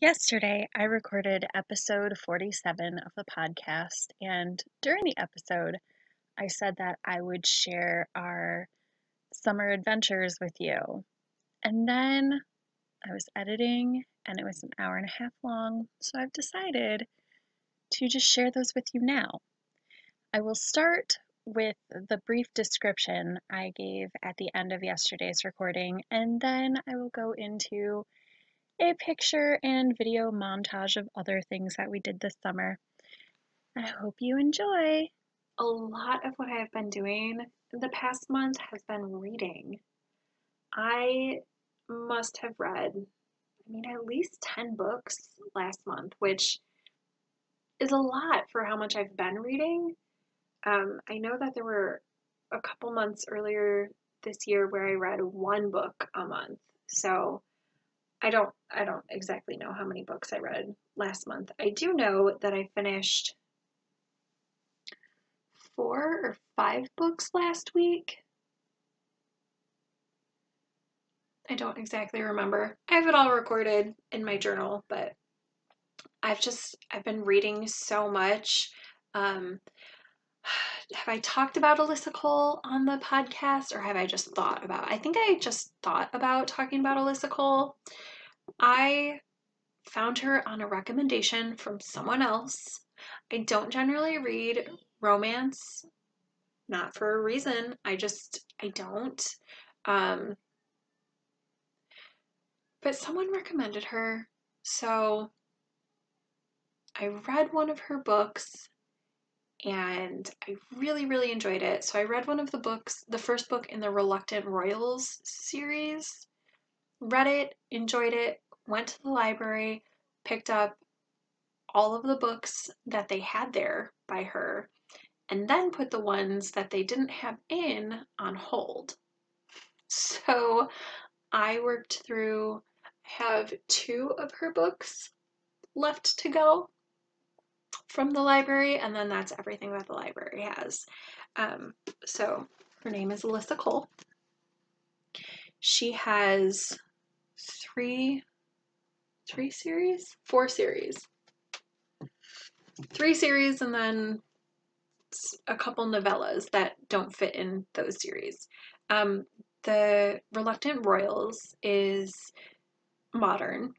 Yesterday, I recorded episode 47 of the podcast, and during the episode, I said that I would share our summer adventures with you. And then I was editing, and it was an hour and a half long, so I've decided to just share those with you now. I will start with the brief description I gave at the end of yesterday's recording, and then I will go into a picture and video montage of other things that we did this summer. I hope you enjoy. A lot of what I've been doing the past month has been reading. I must have read, at least 10 books last month, which is a lot for how much I've been reading. I know that there were a couple months earlier this year where I read one book a month. So I don't exactly know how many books I read last month. I do know that I finished 4 or 5 books last week. I don't exactly remember. I have it all recorded in my journal, but I've been reading so much. Have I talked about Alyssa Cole on the podcast, or have I just thought about? I think I just thought about talking about Alyssa Cole. I found her on a recommendation from someone else. I don't generally read romance, not for a reason. I don't. But someone recommended her, so I read one of her books and I really, really enjoyed it. So I read one of the books, the first book in the Reluctant Royals series, read it, enjoyed it, went to the library, picked up all of the books that they had there by her, and then put the ones that they didn't have in on hold. So I worked through, have 2 of her books left to go from the library, and then that's everything that the library has. So her name is Alyssa Cole. She has 4 series. 3 series and then a couple novellas that don't fit in those series. The Reluctant Royals is modern,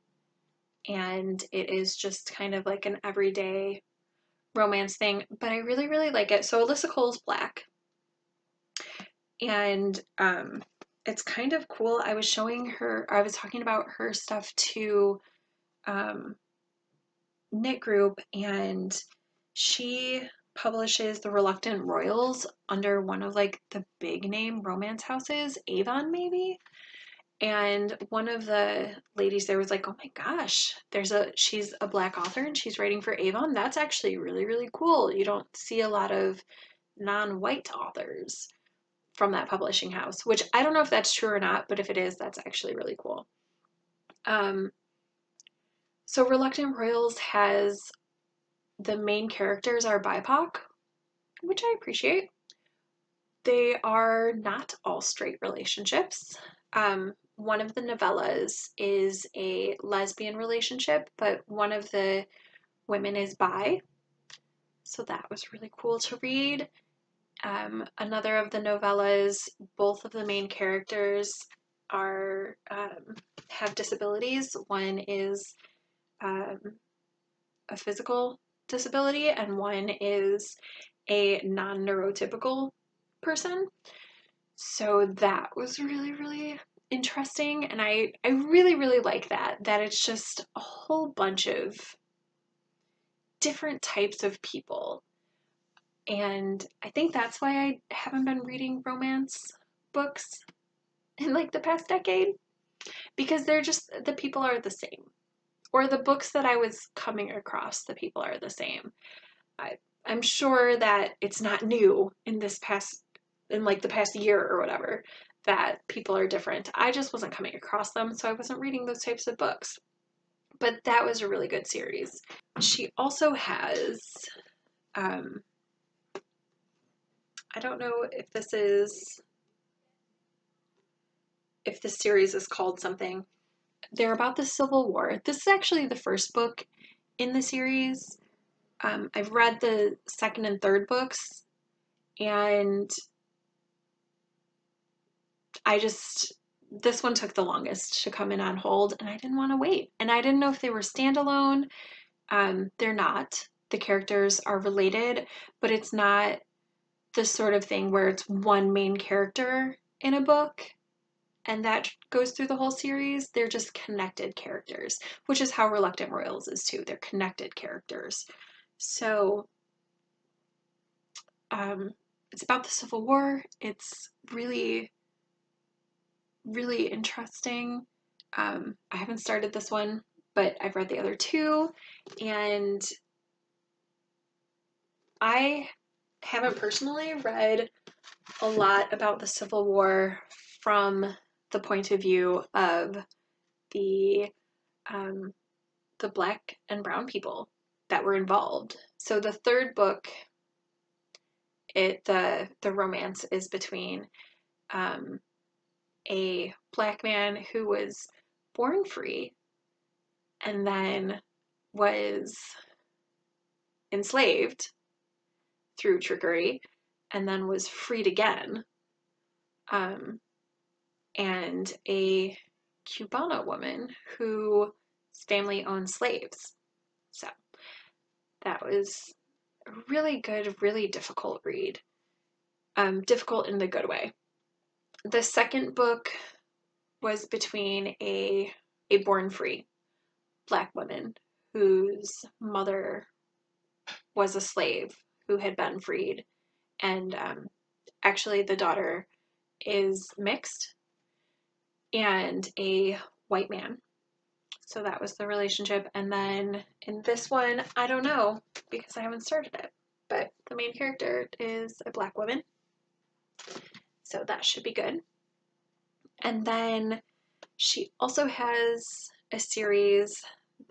and it is just kind of like an everyday romance thing, but I really, really like it. So Alyssa Cole's Black, and it's kind of cool. I was talking about her stuff to Knit Group, and she publishes the Reluctant Royals under one of like the big name romance houses, Avon maybe. And one of the ladies there was like, oh my gosh, she's a Black author and she's writing for Avon. That's actually really, really cool. You don't see a lot of non-white authors from that publishing house, which I don't know if that's true or not, but if it is, that's actually really cool. So Reluctant Royals has, the main characters are BIPOC, which I appreciate. They are not all straight relationships. One of the novellas is a lesbian relationship, but one of the women is bi. So that was really cool to read. Another of the novellas, both of the main characters have disabilities. One is a physical disability, and one is a non-neurotypical person. So that was really, really interesting, and I really, really like that it's just a whole bunch of different types of people. And I think that's why I haven't been reading romance books in like the past decade, because the people are the same, or the books that I was coming across, the people are the same. I'm sure that it's not new in the past year or whatever, that people are different. I just wasn't coming across them, so I wasn't reading those types of books. But that was a really good series. She also has, I don't know if this series is called something, They're about the Civil War. This is actually the first book in the series. I've read the second and third books, and this one took the longest to come in on hold, and I didn't want to wait. And I didn't know if they were standalone. They're not. The characters are related, but it's not the sort of thing where it's one main character in a book and that goes through the whole series. They're just connected characters, which is how Reluctant Royals is too. They're connected characters. So it's about the Civil War. It's really, really interesting. I haven't started this one, but I've read the other two, and I haven't personally read a lot about the Civil War from the point of view of the black and brown people that were involved. So the third book, the romance is between a black man who was born free and then was enslaved through trickery and then was freed again, and a Cubana woman whose family owned slaves. So that was a really good, really difficult read. Difficult in the good way. The second book was between a born free black woman whose mother was a slave who had been freed, and actually the daughter is mixed, and a white man. So that was the relationship. And then in this one, I don't know because I haven't started it, but the main character is a black woman. So that should be good. And then she also has a series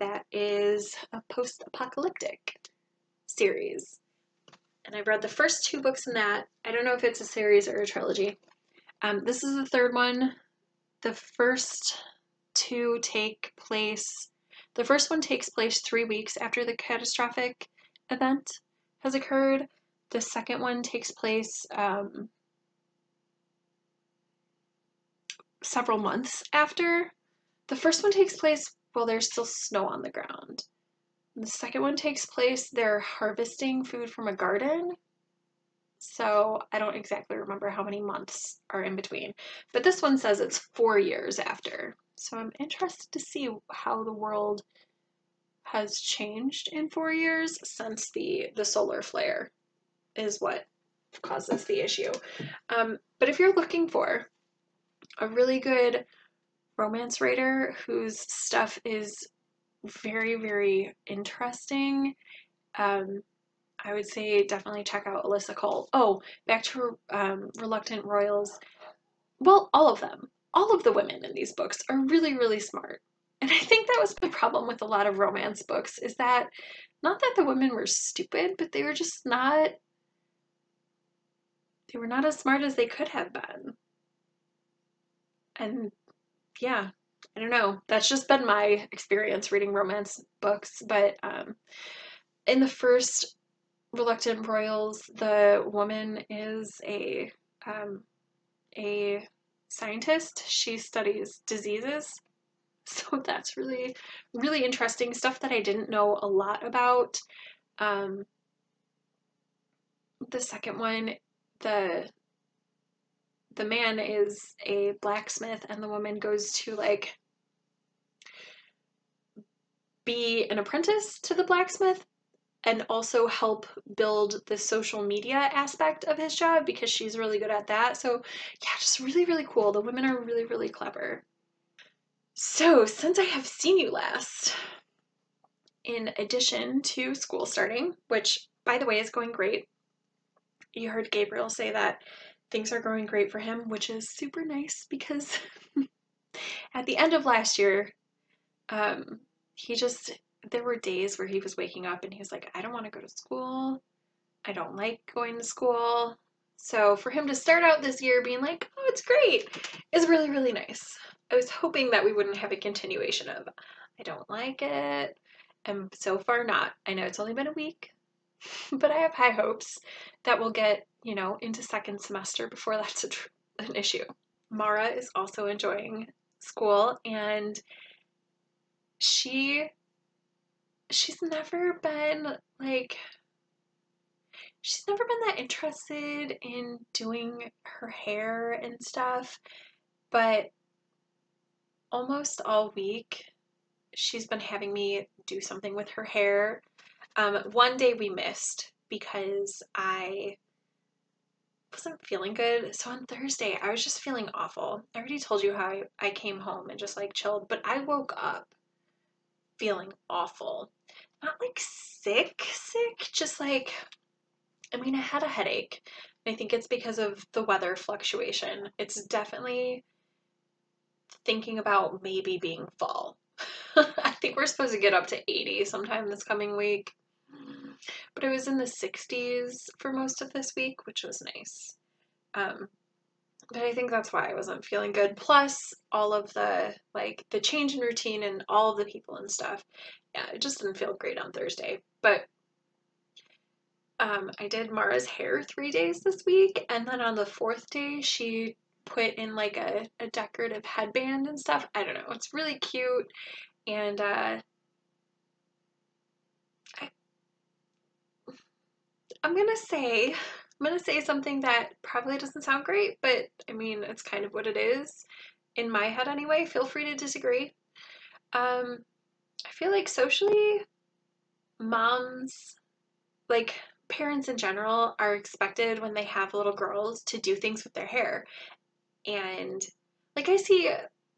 that is a post-apocalyptic series. And I've read the first two books in that. I don't know if it's a series or a trilogy. This is the third one. The first two take place, the first one takes place 3 weeks after the catastrophic event has occurred. The second one takes place several months after. The first one takes place while there's still snow on the ground. And the second one takes place, they're harvesting food from a garden. So I don't exactly remember how many months are in between. But this one says it's 4 years after. So I'm interested to see how the world has changed in 4 years since the solar flare is what causes the issue. But if you're looking for a really good romance writer whose stuff is very, very interesting, I would say definitely check out Alyssa Cole. Oh, back to Reluctant Royals. Well, all of them. All of the women in these books are really, really smart. And I think that was the problem with a lot of romance books, is that not that the women were stupid, but they were just not, they were not as smart as they could have been. And yeah, I don't know. That's just been my experience reading romance books. But in the first Reluctant Royals, the woman is a scientist. She studies diseases. So that's really, really interesting stuff that I didn't know a lot about. The second one, the man is a blacksmith and the woman goes to like be an apprentice to the blacksmith and also help build the social media aspect of his job because she's really good at that. So yeah, just really, really cool. The women are really, really clever. So since I have seen you last, in addition to school starting, which by the way is going great, you heard Gabriel say that things are going great for him, which is super nice because at the end of last year, there were days where he was waking up and he was like, I don't want to go to school. I don't like going to school. So for him to start out this year being like, oh, it's great, is really, really nice. I was hoping that we wouldn't have a continuation of, I don't like it, and so far not. I know it's only been a week, but I have high hopes that we'll get, into second semester before that's an issue. Mara is also enjoying school, and she's never been like, she's never been that interested in doing her hair and stuff, but almost all week she's been having me do something with her hair. One day we missed because I wasn't feeling good. So on Thursday, I was just feeling awful. I already told you how I came home and just like chilled, but I woke up feeling awful. Not like sick, just like, I mean, I had a headache. I think it's because of the weather fluctuation. It's definitely thinking about maybe being fall. I think we're supposed to get up to 80 sometime this coming week. But it was in the 60s for most of this week, which was nice. But I think that's why I wasn't feeling good. Plus all of the change in routine and all of the people and stuff. Yeah, it just didn't feel great on Thursday. But I did Mara's hair 3 days this week, and then on the fourth day she put in like a decorative headband and stuff. I don't know. It's really cute, and I'm gonna say something that probably doesn't sound great, but I mean it's kind of what it is in my head anyway. Feel free to disagree. I feel like socially, moms, like parents in general, are expected when they have little girls to do things with their hair. And like I see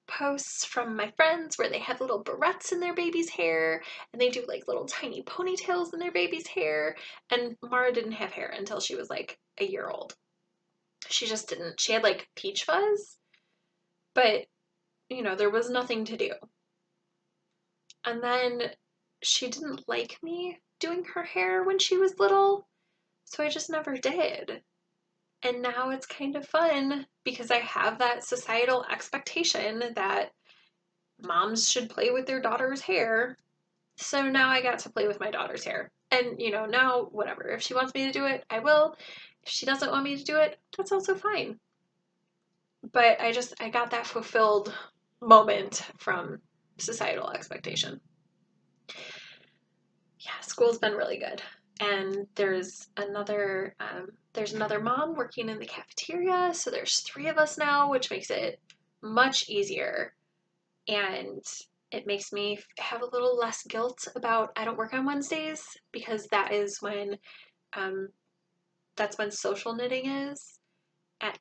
posts from my friends where they have little barrettes in their baby's hair and they do like little tiny ponytails in their baby's hair. And Mara didn't have hair until she was like a year old. She just didn't. She had like peach fuzz, but there was nothing to do. And then she didn't like me doing her hair when she was little, so I just never did. And now it's kind of fun because I have that societal expectation that moms should play with their daughter's hair. So now I got to play with my daughter's hair. And, now whatever. If she wants me to do it, I will. If she doesn't want me to do it, that's also fine. But I got that fulfilled moment from societal expectation. Yeah, school's been really good. And there's another mom working in the cafeteria, so there's 3 of us now, which makes it much easier. And it makes me have a little less guilt about I don't work on Wednesdays, because that's when social knitting is at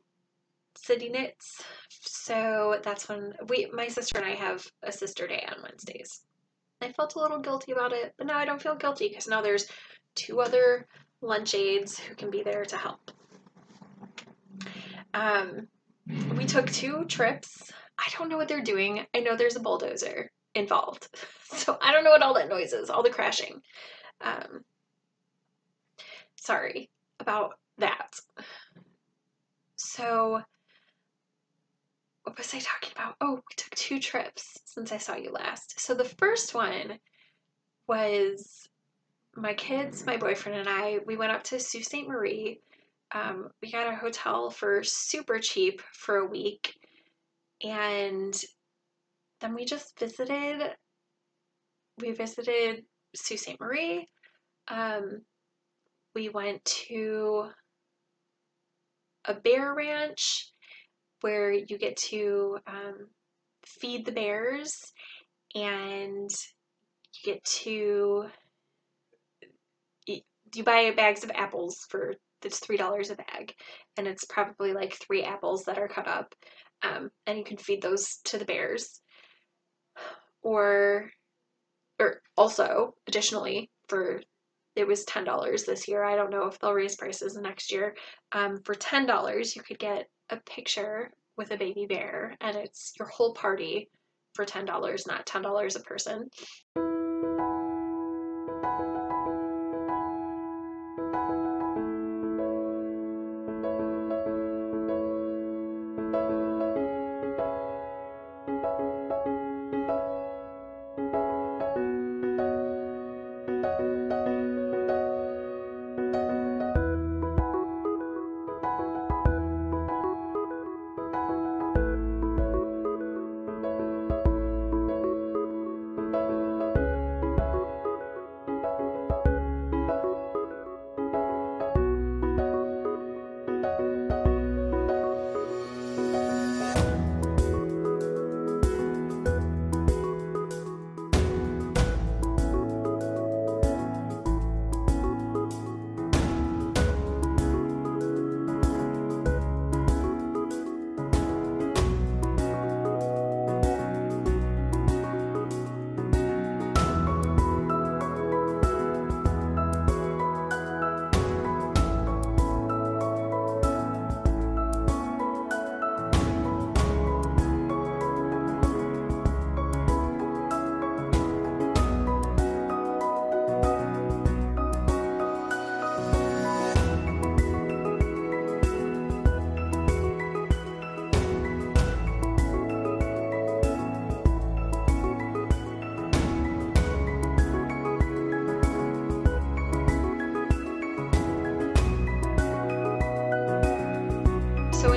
City Knits. So that's when my sister and I have a sister day on Wednesdays. I felt a little guilty about it, but now I don't feel guilty because now there's 2 other lunch aides who can be there to help. We took 2 trips. I don't know what they're doing. I know there's a bulldozer involved. So I don't know what all that noise is, all the crashing. Sorry about that. So what was I talking about? Oh, we took 2 trips since I saw you last. So the first one was my kids, my boyfriend, and I. We went up to Sault Ste. Marie. We got a hotel for super cheap for a week, and then we just visited. We visited Sault Ste. Marie. We went to a bear ranch where you get to feed the bears, and you get to you buy bags of apples for it's $3 a bag, and it's probably like 3 apples that are cut up, and you can feed those to the bears. Or also additionally, it was $10 this year. I don't know if they'll raise prices next year. For $10, you could get a picture with a baby bear, and it's your whole party for $10, not $10 a person.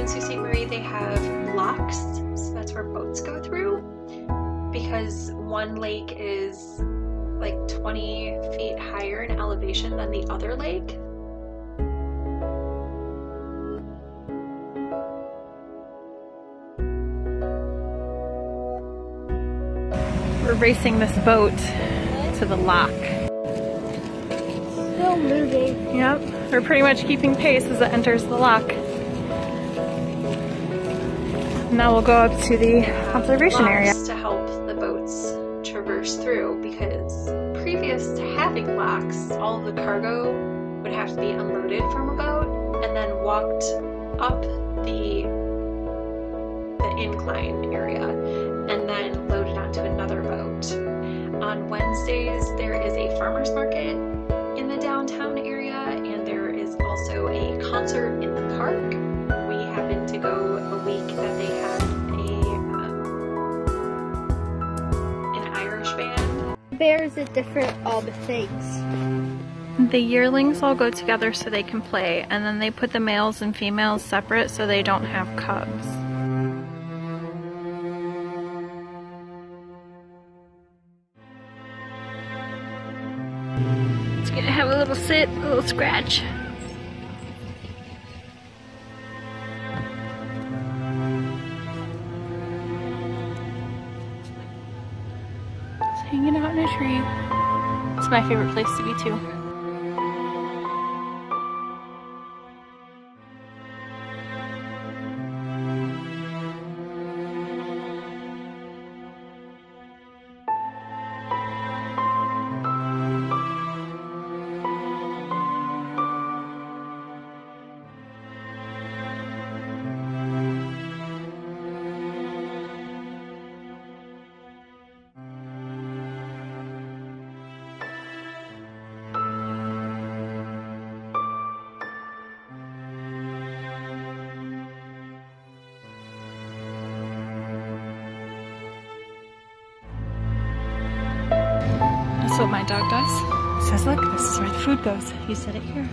in Sault Ste. Marie, they have locks, so that's where boats go through, because one lake is like 20 feet higher in elevation than the other lake. We're racing this boat to the lock. Still moving. Yep, we're pretty much keeping pace as it enters the lock. Now we'll go up to the observation area. To help the boats traverse through, because previous to having locks, all of the cargo would have to be unloaded from a boat and then walked up the incline area and then loaded onto another boat. On Wednesdays, there is a farmer's market in the downtown area, and there is also a concert in the park. We happened to go a week that they had an Irish band. Bears at different things. The yearlings all go together so they can play, and then they put the males and females separate so they don't have cubs. It's gonna have a little sit, a little scratch. It's hanging out in a tree. It's my favorite place to be too. That's what my dog does. He says, look, this is where the food goes. You said it here.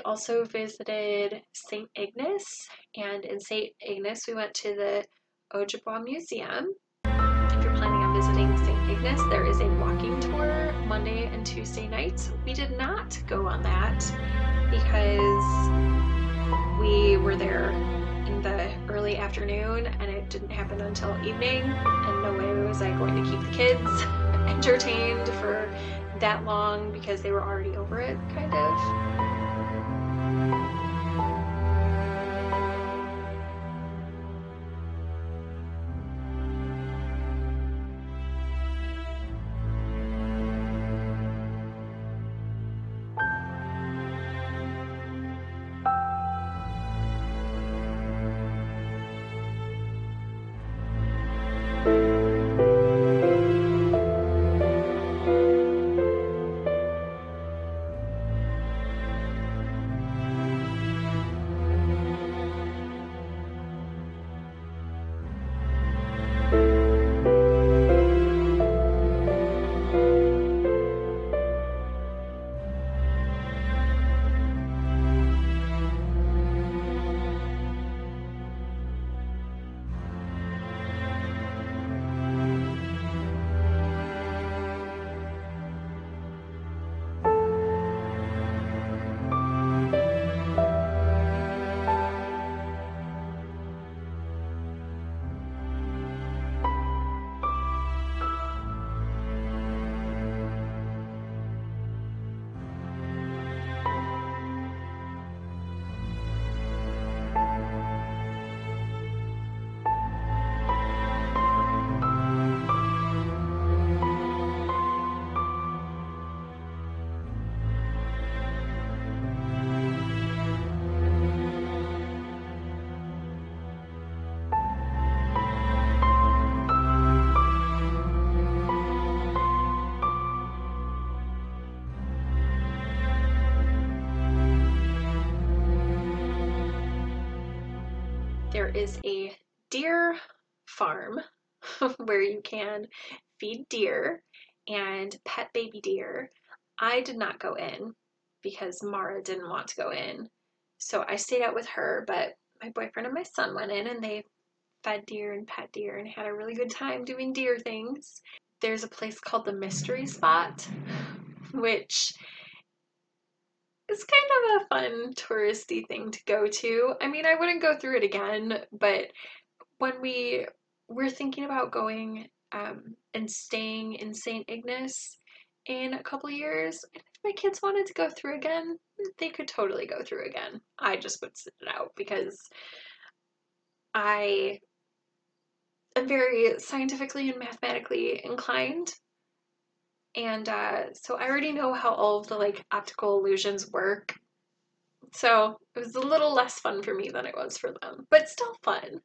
also visited St. Ignace, and in St. Ignace we went to the Ojibwa Museum. If you're planning on visiting St. Ignace, there is a walking tour Monday and Tuesday nights. We did not go on that because we were there in the early afternoon and it didn't happen until evening, and no way was I going to keep the kids entertained for that long because they were already over it, kind of. There is a deer farm where you can feed deer and pet baby deer. I did not go in because Mara didn't want to go in, so I stayed out with her, but my boyfriend and my son went in and they fed deer and pet deer and had a really good time doing deer things. There's a place called the Mystery Spot, which is kind of a fun touristy thing to go to. I mean, I wouldn't go through it again, but when we're thinking about going and staying in St. Ignace in a couple years, if my kids wanted to go through again, they could totally go through again. I just would sit it out because I am very scientifically and mathematically inclined, and so I already know how all of the like optical illusions work. So it was a little less fun for me than it was for them, but still fun.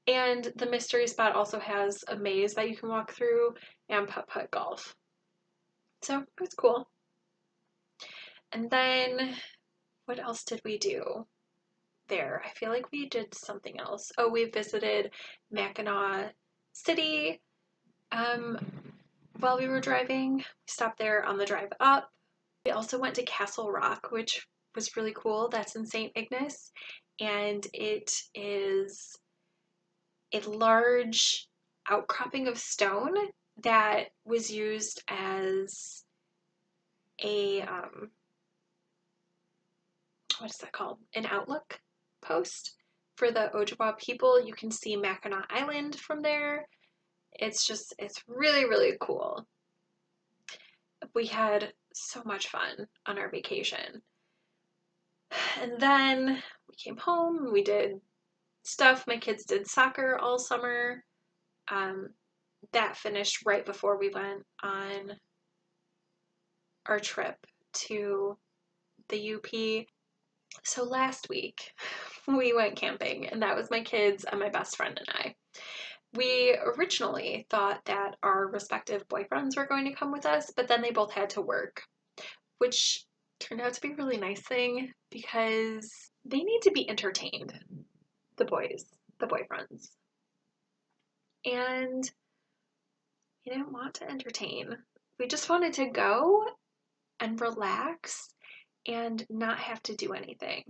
And the Mystery Spot also has a maze that you can walk through and putt-putt golf. So it was cool. And then what else did we do there? I feel like we did something else. Oh, we visited Mackinac City while we were driving. We stopped there on the drive up. We also went to Castle Rock, which was really cool. That's in St. Ignace, and it is a large outcropping of stone that was used as a what is that called? An outlook post for the Ojibwa people. You can see Mackinac Island from there. It's really, really cool. We had so much fun on our vacation. And then we came home, we did stuff. My kids did soccer all summer. That finished right before we went on our trip to the UP. So last week we went camping, and that was my kids and my best friend and I. We originally thought that our respective boyfriends were going to come with us, but then they both had to work, which turned out to be a really nice thing because they need to be entertained, the boyfriends. And we didn't want to entertain. We just wanted to go and relax and not have to do anything.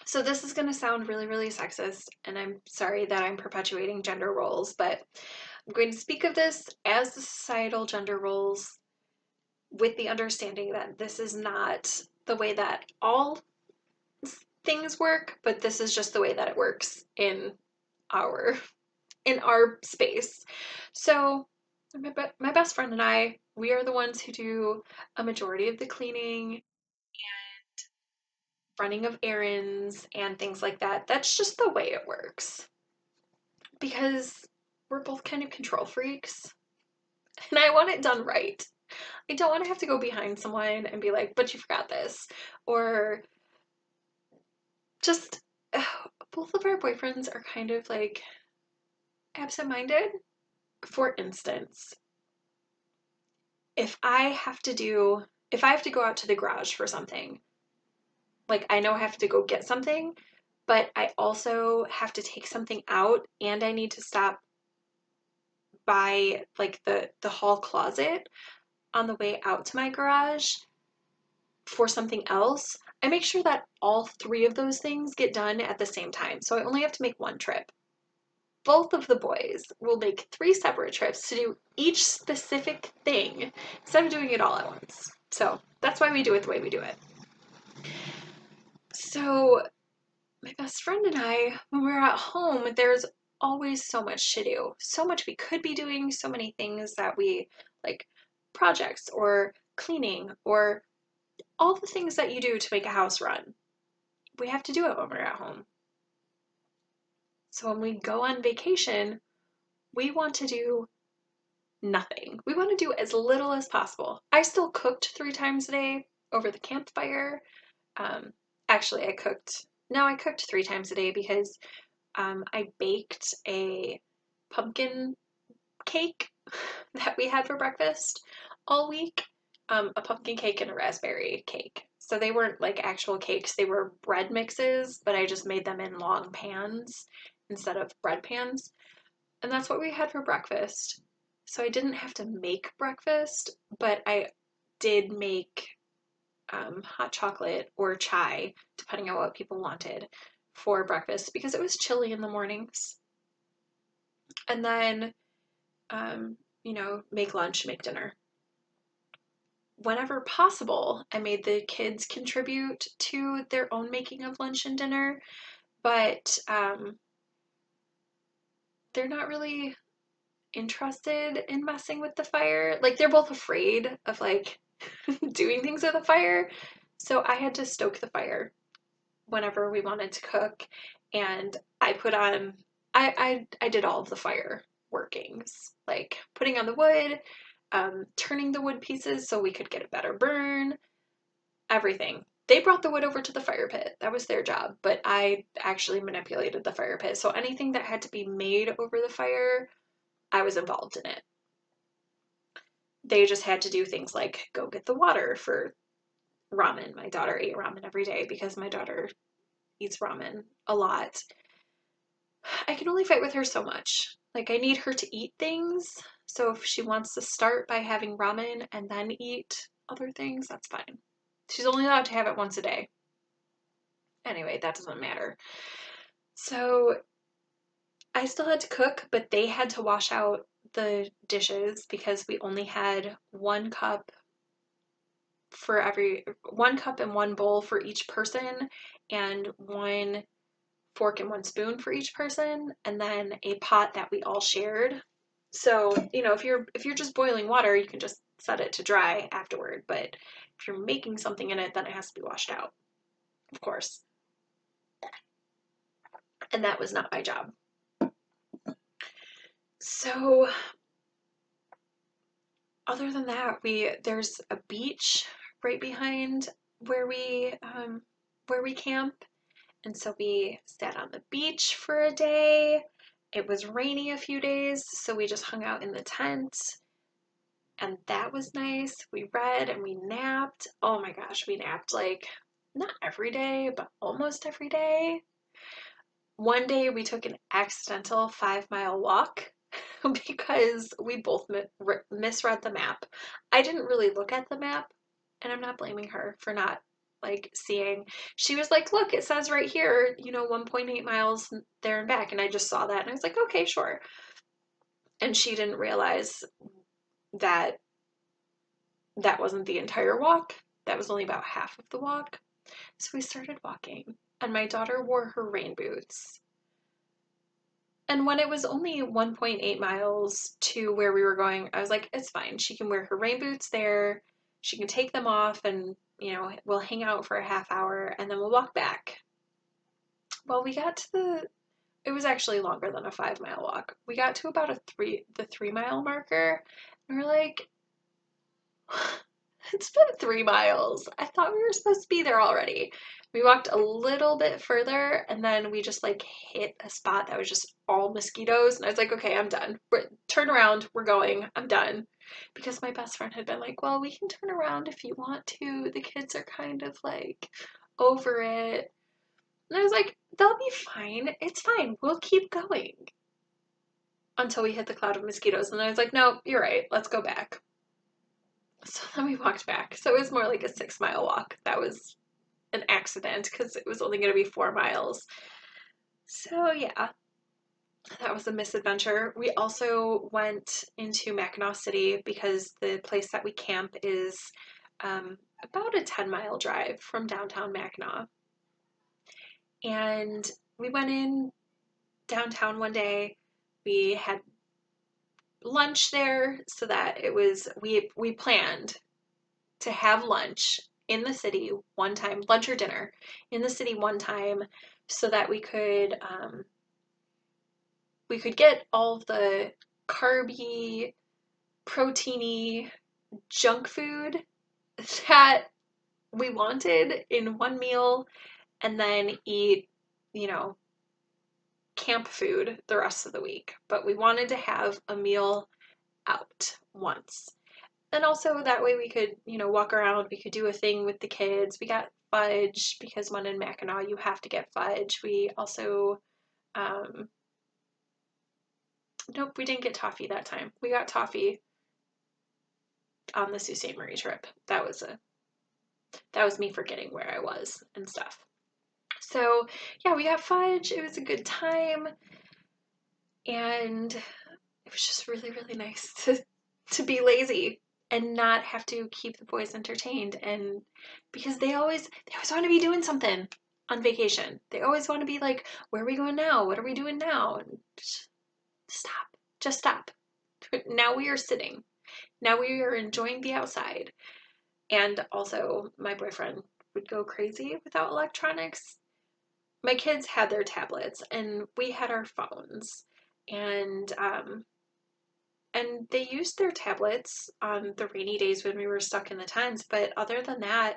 So this is going to sound really, really sexist, and I'm sorry that I'm perpetuating gender roles, but I'm going to speak of this as the societal gender roles with the understanding that this is not the way that all things work, but this is just the way that it works in our space. So my best friend and I, we are the ones who do a majority of the cleaning, running of errands, and things like that. That's just the way it works. Because we're both kind of control freaks. And I want it done right. I don't want to have to go behind someone and be like, but you forgot this. Or just, both of our boyfriends are kind of like absent-minded. For instance, if I have to go out to the garage for something, like I know I have to go get something, but I also have to take something out and I need to stop by like the hall closet on the way out to my garage for something else, I make sure that all three of those things get done at the same time. So I only have to make one trip. Both of the boys will make 3 separate trips to do each specific thing instead of doing it all at once. So that's why we do it the way we do it. So my best friend and I, when we're at home, there's always so much to do. So much we could be doing, so many things that we like, projects or cleaning or all the things that you do to make a house run. We have to do it when we're at home. So when we go on vacation, we want to do nothing. We want to do as little as possible. I still cooked 3 times a day over the campfire. Actually, I cooked 3 times a day because I baked a pumpkin cake that we had for breakfast all week. A pumpkin cake and a raspberry cake. So they weren't like actual cakes, they were bread mixes, but I just made them in long pans instead of bread pans. And that's what we had for breakfast. So I didn't have to make breakfast, but I did make hot chocolate or chai, depending on what people wanted for breakfast, because it was chilly in the mornings. And then, make lunch, make dinner. Whenever possible, I made the kids contribute to their own making of lunch and dinner, but they're not really interested in messing with the fire. Like, they're both afraid of like doing things with a fire. So I had to stoke the fire whenever we wanted to cook, and I put on I did all of the fire workings, like putting on the wood, turning the wood pieces so we could get a better burn, everything. They brought the wood over to the fire pit. That was their job, but I actually manipulated the fire pit. So anything that had to be made over the fire, I was involved in it. They just had to do things like go get the water for ramen. My daughter ate ramen every day because my daughter eats ramen a lot. I can only fight with her so much. Like, I need her to eat things. So if she wants to start by having ramen and then eat other things, that's fine. She's only allowed to have it once a day. Anyway, that doesn't matter. So I still had to cook, but they had to wash out the dishes because we only had 1 cup and 1 bowl for each person, and 1 fork and 1 spoon for each person, and then a pot that we all shared. So, if you're just boiling water, you can just set it to dry afterward, but if you're making something in it, then it has to be washed out, of course. And that was not my job. So, other than that, there's a beach right behind where we camp, and so we sat on the beach for a day. It was rainy a few days, so we just hung out in the tent, and that was nice. We read and we napped. Oh my gosh, we napped like not every day, but almost every day. One day we took an accidental 5-mile walk because we both misread the map. I didn't really look at the map, and I'm not blaming her for not like seeing. She was like, look, it says right here, 1.8 miles there and back. And I just saw that and I was like, okay, sure. And she didn't realize that that wasn't the entire walk. That was only about half of the walk. So we started walking and my daughter wore her rain boots. And when it was only 1.8 miles to where we were going, I was like, it's fine. She can wear her rain boots there. She can take them off and, we'll hang out for a half hour and then we'll walk back. Well, we got to it was actually longer than a 5-mile walk. We got to about the 3-mile marker and we're like, it's been 3 miles. I thought we were supposed to be there already. We walked a little bit further and then we just like hit a spot that was just all mosquitoes. And I was like, okay, I'm done. Turn around. We're going. I'm done. Because my best friend had been like, well, we can turn around if you want to. The kids are kind of like over it. And I was like, they'll be fine. It's fine. We'll keep going. Until we hit the cloud of mosquitoes. And I was like, no, you're right. Let's go back. So then we walked back. So it was more like a 6-mile walk. That was an accident because it was only going to be 4 miles. So yeah, that was a misadventure. We also went into Mackinac City because the place that we camp is about a 10-mile drive from downtown Mackinac. And we went in downtown one day. We had lunch there so that it was, we planned to have lunch in the city one time, lunch or dinner in the city one time so that we could get all the carby, proteiny junk food that we wanted in one meal and then eat, camp food the rest of the week. But we wanted to have a meal out once. And also that way we could, walk around, we could do a thing with the kids. We got fudge because when in Mackinac you have to get fudge. We also, nope, we didn't get toffee that time. We got toffee on the Sault Ste. Marie trip. That was me forgetting where I was and stuff. So yeah, we got fudge. It was a good time. And it was just really, really nice to be lazy and not have to keep the boys entertained. And because they always want to be doing something on vacation. They always want to be like, where are we going now? What are we doing now? And just stop. Now we are sitting. Now we are enjoying the outside. And also my boyfriend would go crazy without electronics. My kids had their tablets and we had our phones. And they used their tablets on the rainy days when we were stuck in the tents, but other than that,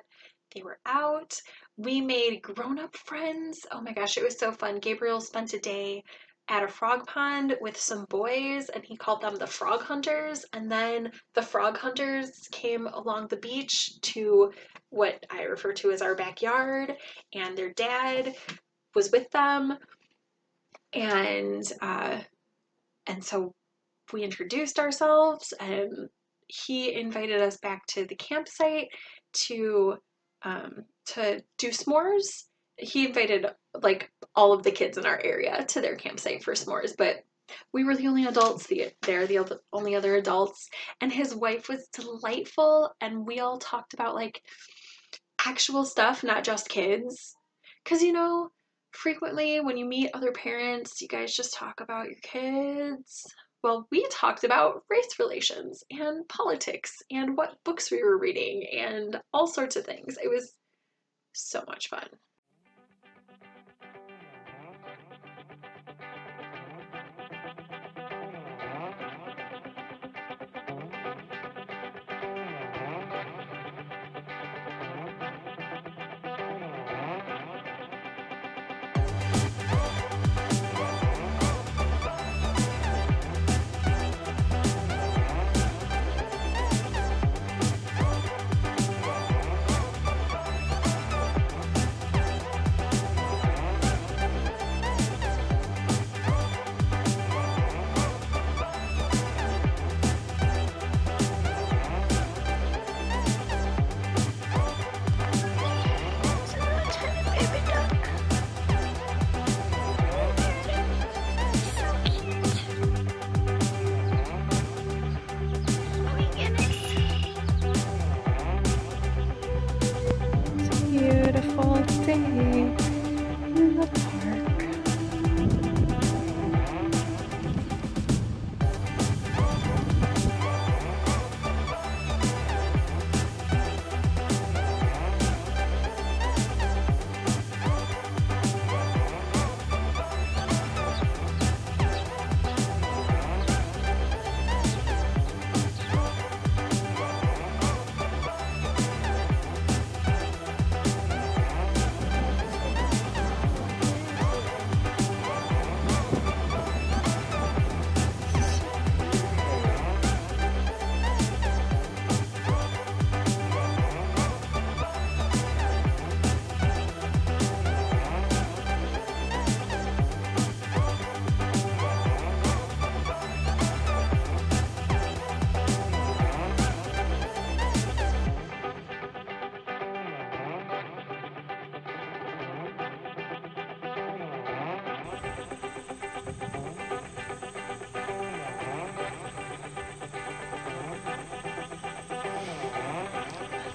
they were out. We made grown-up friends. Oh my gosh, it was so fun. Gabriel spent a day at a frog pond with some boys, and he called them the frog hunters, and then the frog hunters came along the beach to what I refer to as our backyard, and their dad was with them, and so we introduced ourselves and he invited us back to the campsite to do s'mores. He invited like all of the kids in our area to their campsite for s'mores, but we were the only adults there, the only other adults, and his wife was delightful and we all talked about like actual stuff, not just kids. 'Cause frequently when you meet other parents, you guys just talk about your kids. Well, we talked about race relations and politics and what books we were reading and all sorts of things. It was so much fun.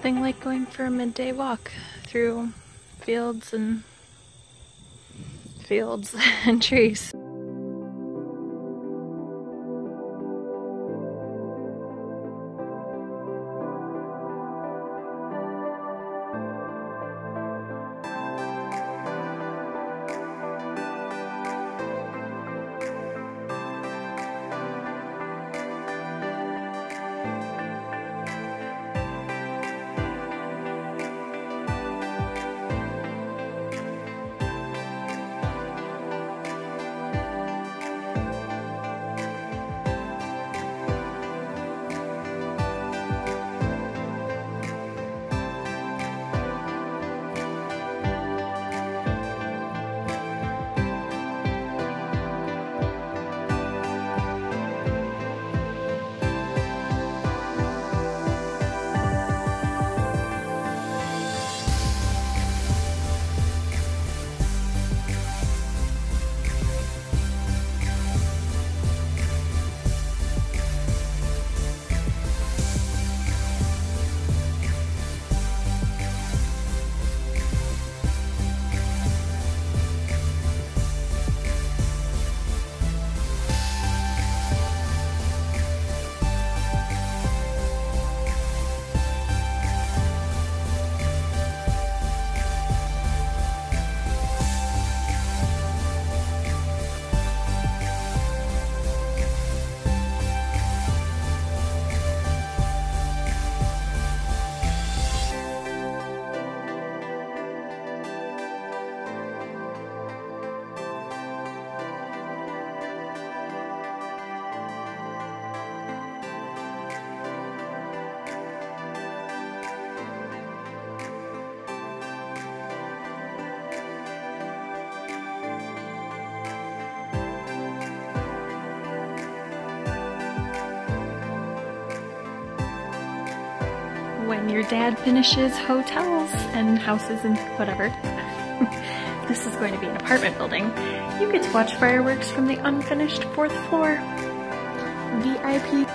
nothing like going for a midday walk through fields and trees. When your dad finishes hotels and houses and whatever, this is going to be an apartment building, you get to watch fireworks from the unfinished 4th floor. VIP.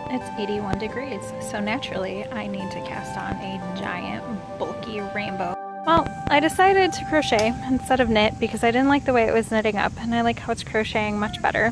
It's 81 degrees, so naturally I need to cast on a giant, bulky rainbow. Well, I decided to crochet instead of knit because I didn't like the way it was knitting up, and I like how it's crocheting much better.